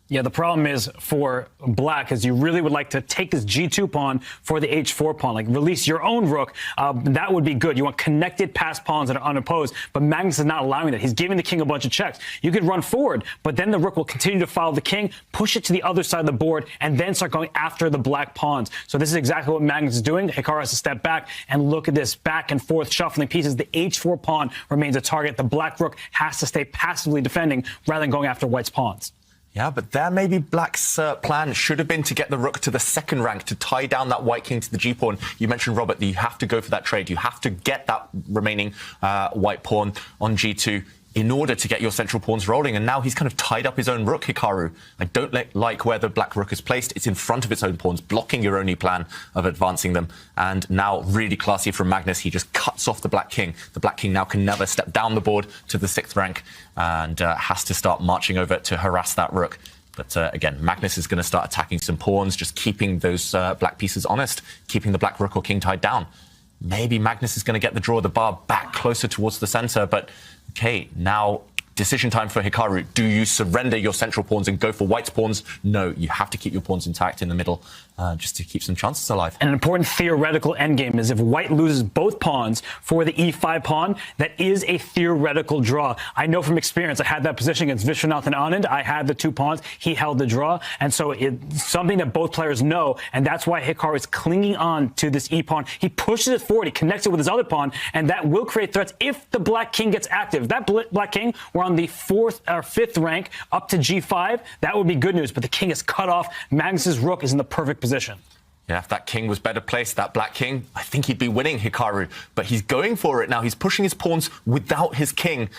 Yeah, the problem is for black is you really would like to take this g2 pawn for the h4 pawn, like release your own rook. That would be good. You want connected passed pawns that are unopposed, but Magnus is not allowing that. He's giving the king a bunch of checks. You could run forward, but then the rook will continue to follow the king, push it to the other side of the board, and then start going after the black pawns. So this is exactly what Magnus is doing. Hikaru has to step back and look at this back and forth shuffling pieces. The h4 pawn remains a target. The black rook has to stay passively defending rather than going after white's pawns. Yeah, but there maybe black's plan should have been to get the rook to the second rank, to tie down that white king to the g-pawn. You mentioned, Robert, that you have to go for that trade. You have to get that remaining white pawn on g2 in order to get your central pawns rolling. And now he's kind of tied up his own rook, Hikaru. I don't like where the black rook is placed. It's in front of its own pawns, blocking your only plan of advancing them. And now, really classy from Magnus, he just cuts off the black king. The black king now can never step down the board to the 6th rank and has to start marching over to harass that rook. But again, Magnus is going to start attacking some pawns, just keeping those black pieces honest, keeping the black rook or king tied down. Maybe Magnus is going to get the draw of the bar back closer towards the center, but okay, now decision time for Hikaru. Do you surrender your central pawns and go for white's pawns? No, you have to keep your pawns intact in the middle just to keep some chances alive. And an important theoretical endgame is if white loses both pawns for the e5 pawn, that is a theoretical draw. I know from experience, I had that position against Vishwanath and Anand. I had the 2 pawns. He held the draw. And so it's something that both players know. And that's why Hikaru is clinging on to this e-pawn. He pushes it forward. He connects it with his other pawn. And that will create threats if the black king gets active. If that black king were on the 4th or 5th rank up to g5, that would be good news. But the king is cut off. Magnus's rook is in the perfect position. Yeah, if that king was better placed, that black king, I think he'd be winning, Hikaru. But he's going for it now. He's pushing his pawns without his king.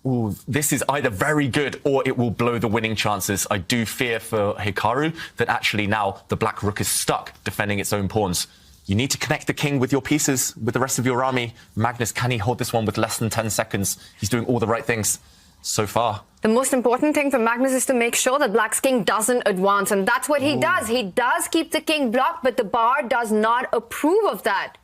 Ooh, this is either very good or it will blow the winning chances. I do fear for Hikaru that actually now the black rook is stuck defending its own pawns. You need to connect the king with your pieces, with the rest of your army. Magnus, can he hold this one with less than 10 seconds? He's doing all the right things so far. The most important thing for Magnus is to make sure that black's king doesn't advance, and that's what he does. He does keep the king blocked, but the bar does not approve of that.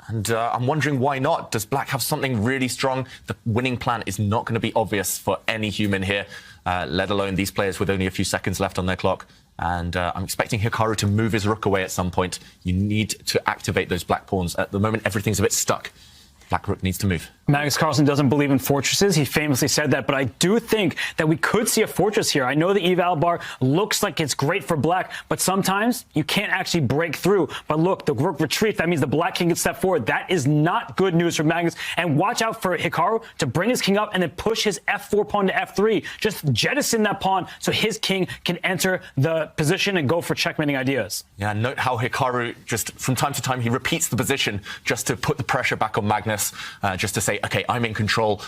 And I'm wondering why not? Does black have something really strong? The winning plan is not going to be obvious for any human here, let alone these players with only a few seconds left on their clock. And I'm expecting Hikaru to move his rook away at some point. You need to activate those black pawns. At the moment, everything's a bit stuck. Black rook needs to move. Magnus Carlsen doesn't believe in fortresses. He famously said that, but I do think that we could see a fortress here. I know the eval bar looks like it's great for black, but sometimes you can't actually break through. But look, the rook retreats. That means the black king can step forward. That is not good news for Magnus. And watch out for Hikaru to bring his king up and then push his f4 pawn to f3. Just jettison that pawn so his king can enter the position and go for checkmating ideas. Yeah, note how Hikaru just from time to time he repeats the position just to put the pressure back on Magnus, just to say, okay, I'm in control.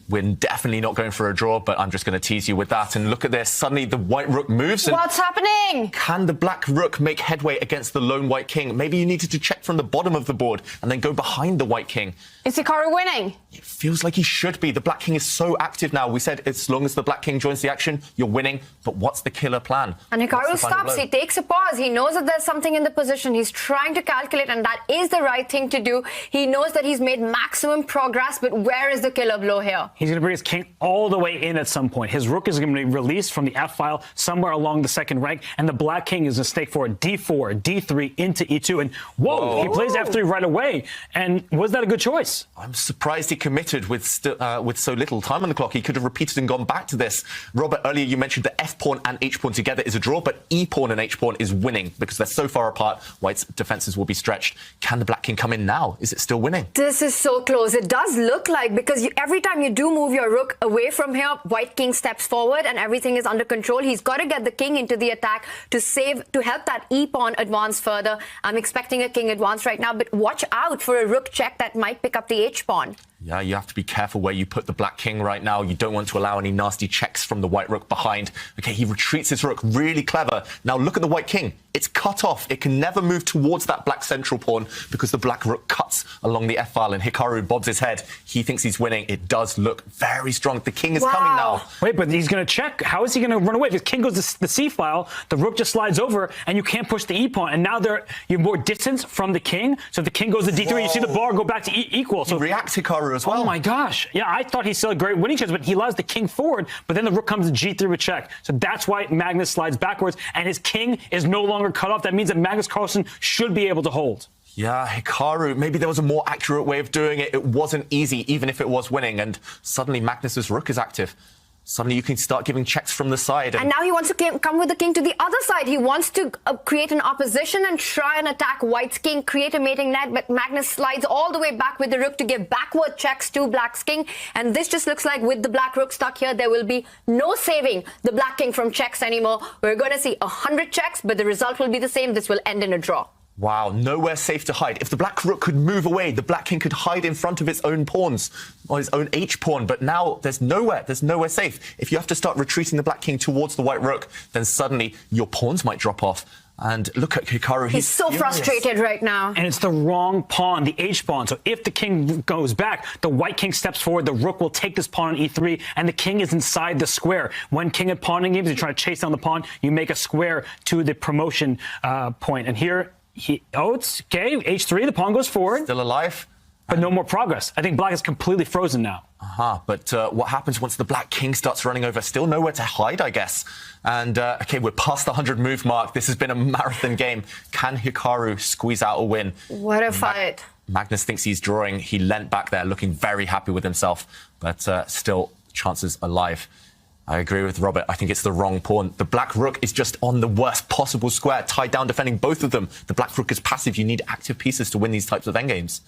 We're definitely not going for a draw, but I'm just going to tease you with that. And look at this. Suddenly the white rook moves. And what's happening? Can the black rook make headway against the lone white king? Maybe you needed to check from the bottom of the board and then go behind the white king. Is Hikaru winning? It feels like he should be. The black king is so active now. We said as long as the black king joins the action, you're winning. But what's the killer plan? And Hikaru stops. He takes a pause. He knows that there's something in the position. He's trying to calculate, and that is the right thing to do. He knows that he's made maximum progress, but where is the killer blow here? He's going to bring his king all the way in at some point. His rook is going to be released from the f-file somewhere along the 2nd rank, and the black king is going to stake for d4, d3 into e2. And whoa, he plays f3 right away. And was that a good choice? I'm surprised he committed with so little time on the clock. He could have repeated and gone back to this. Robert, earlier you mentioned the f-pawn and h-pawn together is a draw, but e-pawn and h-pawn is winning because they're so far apart. White's defenses will be stretched. Can the black king come in now? Is it still winning? This is so close. It does look like, because every time you do move your rook away from here, white king steps forward and everything is under control. He's got to get the king into the attack to help that e-pawn advance further. I'm expecting a king advance right now, but watch out for a rook check that might pick up the h-pawn. Yeah, you have to be careful where you put the black king right now. You don't want to allow any nasty checks from the white rook behind. Okay, he retreats his rook. Really clever. Now look at the white king. It's cut off. It can never move towards that black central pawn because the black rook cuts along the f-file, and Hikaru bobs his head. He thinks he's winning. It does look very strong. The king is coming now. Wait, but he's going to check. How is he going to run away? If his king goes to the c-file, the rook just slides over, and you can't push the e-pawn. And now you have more distance from the king. So if the king goes to d3, you see the bar go back to equal. So react, Hikaru. Hikaru as well. Oh my gosh. Yeah, I thought he still had great winning chance, but he allows the king forward, but then the rook comes to G3 with check. So that's why Magnus slides backwards, and his king is no longer cut off. That means that Magnus Carlsen should be able to hold. Yeah, Hikaru, maybe there was a more accurate way of doing it. It wasn't easy, even if it was winning. And suddenly Magnus's rook is active. Suddenly you can start giving checks from the side. And now he wants to come with the king to the other side. He wants to create an opposition and try and attack white's king, create a mating net. But Magnus slides all the way back with the rook to give backward checks to black's king. And this just looks like with the black rook stuck here, there will be no saving the black king from checks anymore. We're going to see 100 checks, but the result will be the same. This will end in a draw. Wow, nowhere safe to hide. If the black rook could move away, the black king could hide in front of its own pawns, or his own h-pawn. But now there's nowhere safe. If you have to start retreating the black king towards the white rook, then suddenly your pawns might drop off. And look at Hikaru. He's so frustrated right now. And it's the wrong pawn, the h-pawn. So if the king goes back, the white king steps forward, the rook will take this pawn on e3, and the king is inside the square. When king and pawn in games, you try to chase down the pawn, you make a square to the promotion point. And here, it's okay, h3, the pawn goes forward. Still alive. But no more progress. I think black is completely frozen now. But what happens once the black king starts running over? Still nowhere to hide, I guess. And, okay, we're past the 100 move mark. This has been a marathon game. Can Hikaru squeeze out a win? What a fight. Magnus thinks he's drawing. He leant back there looking very happy with himself. But still, chances alive. I agree with Robert. I think it's the wrong pawn. The black rook is just on the worst possible square, tied down defending both of them. The black rook is passive. You need active pieces to win these types of endgames.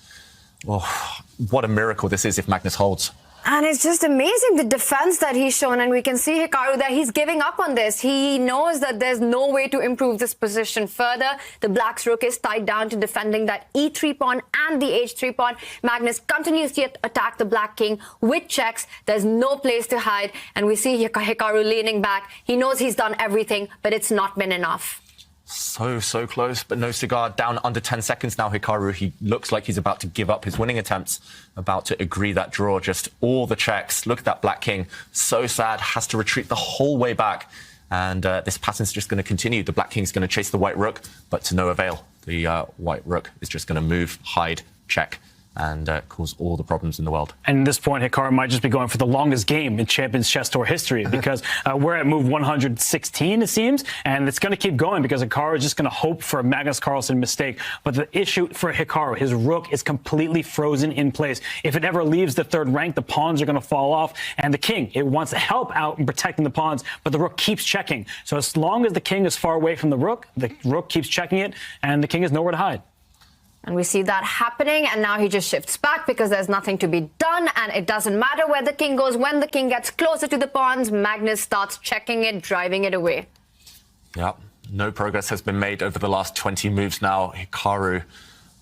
Oh, what a miracle this is if Magnus holds. And it's just amazing, the defense that he's shown. And we can see Hikaru that he's giving up on this. He knows that there's no way to improve this position further. The black's rook is tied down to defending that e3 pawn and the h3 pawn. Magnus continues to attack the black king with checks. There's no place to hide. And we see Hikaru leaning back. He knows he's done everything, but it's not been enough. So close, but no cigar. Down under 10 seconds now, Hikaru. He looks like he's about to give up his winning attempts, about to agree that draw. Just all the checks. Look at that black king. So sad, has to retreat the whole way back. And this pattern's just going to continue. The black king's going to chase the white rook, but to no avail. The white rook is just going to move, hide, check, and cause all the problems in the world. And at this point, Hikaru might just be going for the longest game in Champions Chess Tour history because we're at move 116, it seems, and it's going to keep going because Hikaru is just going to hope for a Magnus Carlsen mistake. But the issue for Hikaru, his rook is completely frozen in place. If it ever leaves the third rank, the pawns are going to fall off, and the king, it wants to help out in protecting the pawns, but the rook keeps checking. So as long as the king is far away from the rook keeps checking it, and the king has nowhere to hide. And we see that happening, and now he just shifts back because there's nothing to be done, and it doesn't matter where the king goes. When the king gets closer to the pawns, Magnus starts checking it, driving it away. Yeah, no progress has been made over the last 20 moves now. Hikaru,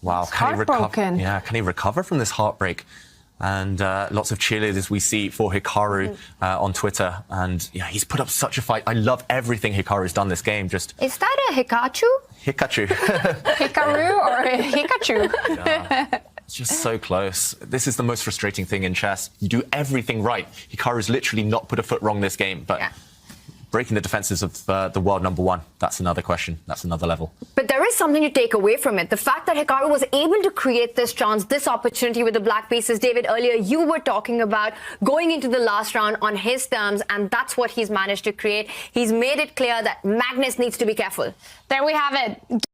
wow, can he recover? Yeah, can he recover from this heartbreak? And lots of cheerleaders we see for Hikaru on Twitter. And yeah, he's put up such a fight. I love everything Hikaru's done this game. Just Is that a Hikachu? Hikachu. Hikaru or Hikachu? Yeah. It's just so close. This is the most frustrating thing in chess. You do everything right. Hikaru's literally not put a foot wrong this game. But breaking the defenses of the world #1, that's another question. That's another level. But there is something to take away from it. The fact that Hikaru was able to create this chance, this opportunity with the black pieces. David, earlier you were talking about going into the last round on his terms, and that's what he's managed to create. He's made it clear that Magnus needs to be careful. There we have it.